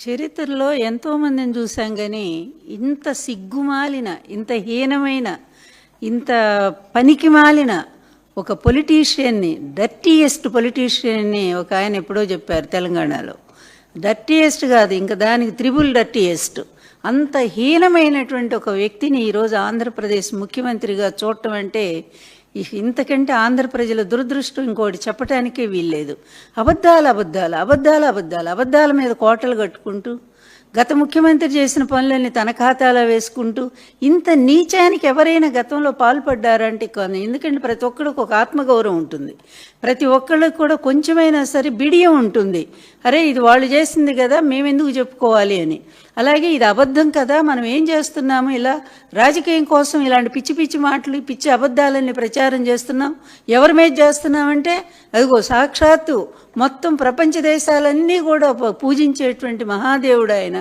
చరిత్రలో ఎంతోమందిని చూసాం కానీ ఇంత సిగ్గుమాలిన, ఇంత హీనమైన, ఇంత పనికిమాలిన ఒక పొలిటీషియన్ని, డర్టీయెస్ట్ పొలిటీషియన్ని ఒక ఆయన ఎప్పుడో చెప్పారు తెలంగాణలో. డర్టీయెస్ట్ కాదు, ఇంకా దానికి త్రిబుల్ డర్టీయెస్ట్. అంత హీనమైనటువంటి ఒక వ్యక్తిని ఈరోజు ఆంధ్రప్రదేశ్ ముఖ్యమంత్రిగా చూడటం అంటే ఇంతకంటే ఆంధ్ర ప్రజల దురదృష్టం ఇంకోటి చెప్పటానికే వీల్లేదు. అబద్ధాలు అబద్ధాలు అబద్ధాలు అబద్ధాలు అబద్ధాల మీద కోటలు కట్టుకుంటూ గత ముఖ్యమంత్రి చేసిన పనులన్నీ తన ఖాతాలో వేసుకుంటూ ఇంత నీచానికి ఎవరైనా గతంలో పాల్పడ్డారంటే కానీ, ఎందుకంటే ప్రతి ఒక్కరికి ఒక ఆత్మగౌరవం ఉంటుంది, ప్రతి ఒక్కళ్ళకి కూడా కొంచెమైనా సరే బిడియం ఉంటుంది. అరే ఇది వాళ్ళు చేసింది కదా, మేమెందుకు చెప్పుకోవాలి అని. అలాగే ఇది అబద్ధం కదా, మనం ఏం చేస్తున్నాము, ఇలా రాజకీయం కోసం ఇలాంటి పిచ్చి పిచ్చి మాటలు, పిచ్చి అబద్ధాలన్నీ ప్రచారం చేస్తున్నాం. ఎవరి మీద చేస్తున్నామంటే అదిగో సాక్షాత్తు మొత్తం ప్రపంచ దేశాలన్నీ కూడా పూజించేటువంటి మహాదేవుడు ఆయన.